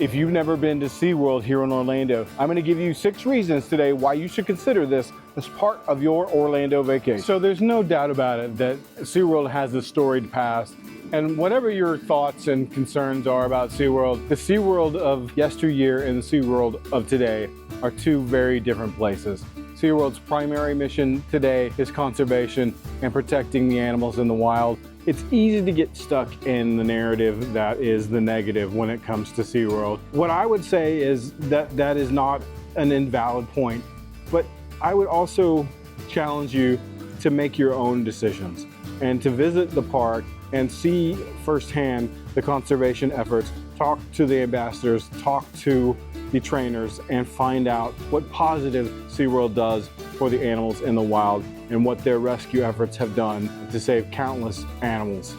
If you've never been to Seaworld here in Orlando, I'm going to give you 6 reasons today why you should consider this as part of your Orlando vacation. So there's no doubt about it that Seaworld has a storied past. And whatever your thoughts and concerns are about Seaworld, the Seaworld of yesteryear and the Seaworld of today are 2 very different places. Seaworld's primary mission today is conservation and protecting the animals in the wild. It's easy to get stuck in the narrative that is the negative when it comes to Seaworld. What I would say is that that is not an invalid point, but I would also challenge you to make your own decisions and to visit the park and see firsthand the conservation efforts, talk to the ambassadors, talk to the trainers, and find out what positive Seaworld does for the animals in the wild and what their rescue efforts have done to save countless animals.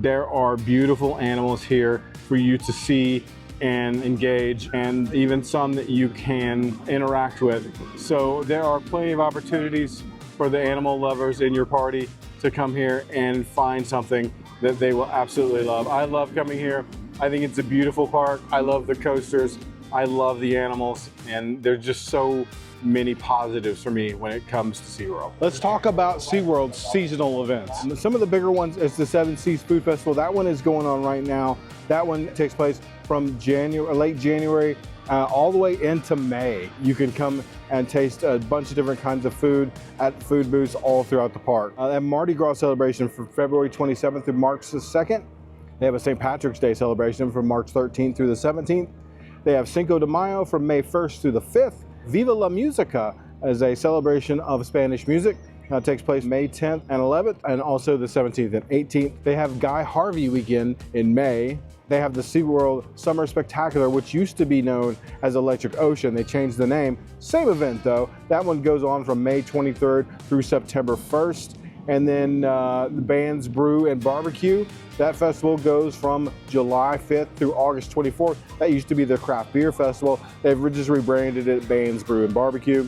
There are beautiful animals here for you to see and engage, and even some that you can interact with. So there are plenty of opportunities for the animal lovers in your party to come here and find something that they will absolutely love. I love coming here. I think it's a beautiful park. I love the coasters. I love the animals, and there's just so many positives for me when it comes to SeaWorld. Let's talk about SeaWorld's seasonal events. Some of the bigger ones is the Seven Seas Food Festival. That one is going on right now. That one takes place from late January all the way into May. You can come and taste a bunch of different kinds of food at food booths all throughout the park. And Mardi Gras celebration from February 27th through March the 2nd. They have a St. Patrick's Day celebration from March 13th through the 17th. They have Cinco de Mayo from May 1st through the 5th. Viva la Musica is a celebration of Spanish music. Takes place May 10th and 11th, and also the 17th and 18th. They have Guy Harvey weekend in May. They have the SeaWorld Summer Spectacular, which used to be known as Electric Ocean. They changed the name. Same event though. That one goes on from May 23rd through September 1st. And then the Band's Brew and Barbecue. That festival goes from July 5th through August 24th. That used to be their craft beer festival. They've just rebranded it Band's Brew and Barbecue.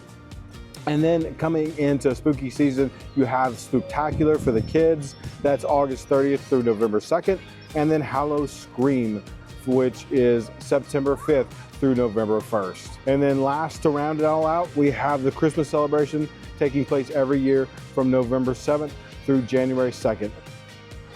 And then coming into spooky season, you have Spooktacular for the kids. That's August 30th through November 2nd. And then Hallow Scream, which is September 5th through November 1st. And then last, to round it all out, we have the Christmas celebration taking place every year from November 7th through January 2nd.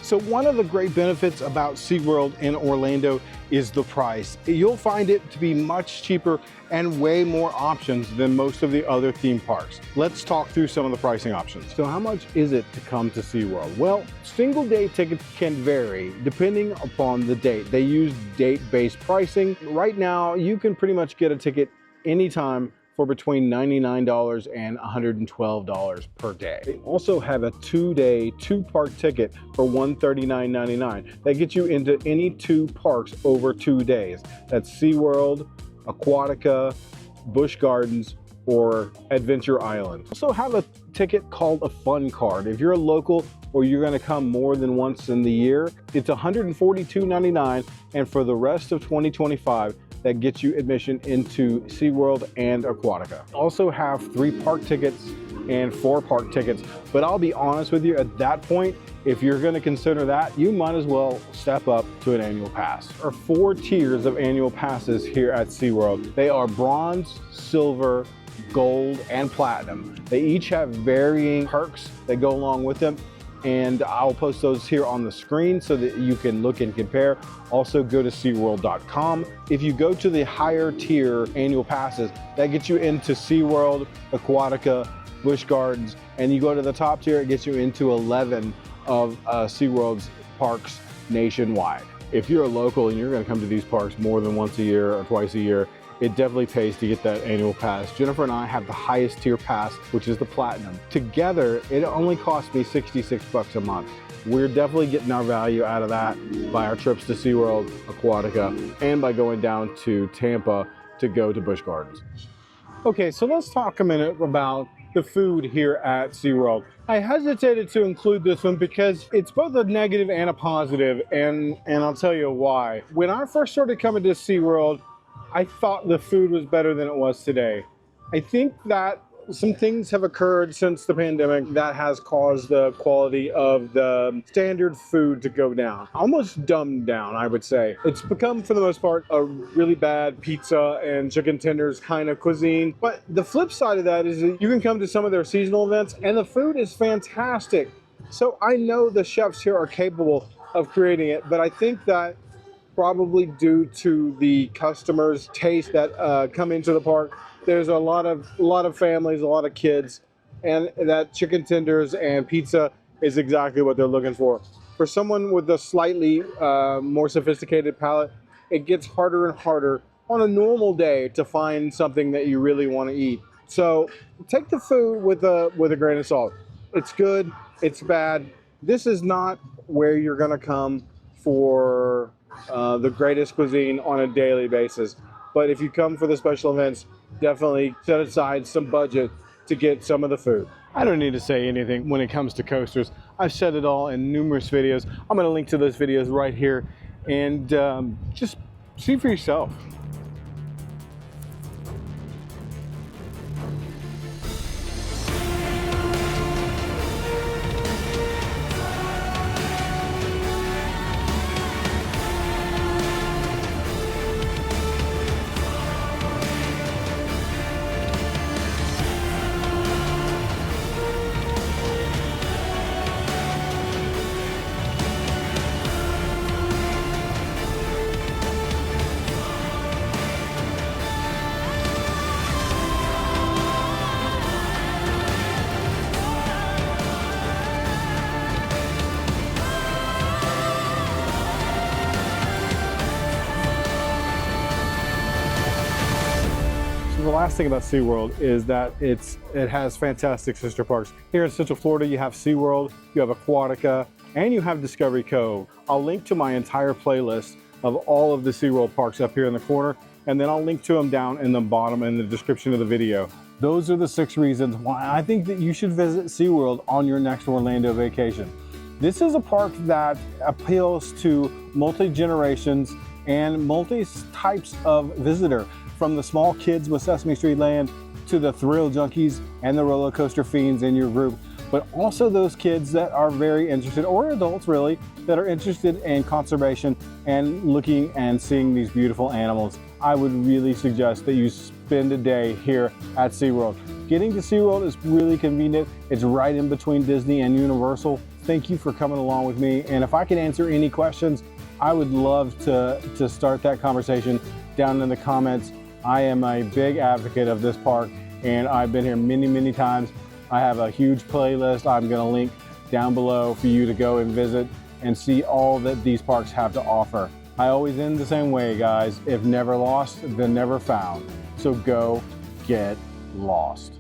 So one of the great benefits about SeaWorld in Orlando is the price. You'll find it to be much cheaper and way more options than most of the other theme parks. Let's talk through some of the pricing options. So how much is it to come to SeaWorld? Well, single day tickets can vary depending upon the date. They use date-based pricing. Right now, you can pretty much get a ticket anytime for between $99 and $112 per day. They also have a 2-day, 2-park ticket for $139.99. That gets you into any 2 parks over 2 days. That's SeaWorld, Aquatica, Busch Gardens, or Adventure Island. Also have a ticket called a Fun Card. If you're a local or you're gonna come more than once in the year, it's $142.99, and for the rest of 2025, that gets you admission into SeaWorld and Aquatica. Also have 3 park tickets and 4 park tickets, but I'll be honest with you, at that point, if you're gonna consider that, you might as well step up to an annual pass. There are 4 tiers of annual passes here at SeaWorld. They are bronze, silver, gold, and platinum. They each have varying perks that go along with them, and I'll post those here on the screen so that you can look and compare. Also go to SeaWorld.com. If you go to the higher tier annual passes, that gets you into SeaWorld, Aquatica, Busch Gardens, and you go to the top tier, it gets you into 11 of SeaWorld's parks nationwide. If you're a local and you're gonna come to these parks more than once a year or twice a year, it definitely pays to get that annual pass. Jennifer and I have the highest tier pass, which is the platinum. Together, it only cost me $66 a month. We're definitely getting our value out of that by our trips to SeaWorld, Aquatica, and by going down to Tampa to go to Busch Gardens. Okay, so let's talk a minute about the food here at SeaWorld. I hesitated to include this one because it's both a negative and a positive, and I'll tell you why. When I first started coming to SeaWorld, I thought the food was better than it was today. I think that some things have occurred since the pandemic that has caused the quality of the standard food to go down. Almost dumbed down, I would say. It's become, for the most part, a really bad pizza and chicken tenders kind of cuisine. But the flip side of that is that you can come to some of their seasonal events and the food is fantastic. So I know the chefs here are capable of creating it, but I think that probably due to the customers' taste that come into the park, there's a lot of families, a lot of kids, and that chicken tenders and pizza is exactly what they're looking for. For someone with a slightly more sophisticated palate, it gets harder and harder on a normal day to find something that you really want to eat. So take the food with a grain of salt. It's good, it's bad. This is not where you're gonna come for the greatest cuisine on a daily basis. But if you come for the special events, definitely set aside some budget to get some of the food. I don't need to say anything when it comes to coasters. I've said it all in numerous videos. I'm going to link to those videos right here, and just see for yourself. The last thing about Seaworld is that it has fantastic sister parks. Here in Central Florida, you have Seaworld, you have Aquatica, and you have Discovery Cove. I'll link to my entire playlist of all of the Seaworld parks up here in the corner, and then I'll link to them down in the bottom in the description of the video. Those are the 6 reasons why I think that you should visit Seaworld on your next Orlando vacation. This is a park that appeals to multi-generations and multi-types of visitor, from the small kids with Sesame Street Land to the thrill junkies and the roller coaster fiends in your group, but also those kids that are very interested, or adults really, that are interested in conservation and looking and seeing these beautiful animals. I would really suggest that you spend a day here at Seaworld. Getting to Seaworld is really convenient. It's right in between Disney and Universal. Thank you for coming along with me, and if I can answer any questions, I would love to start that conversation down in the comments. I am a big advocate of this park, and I've been here many, many times. I have a huge playlist I'm going to link down below for you to go and visit and see all that these parks have to offer. I always end the same way, guys. If never lost, then never found. So go get lost.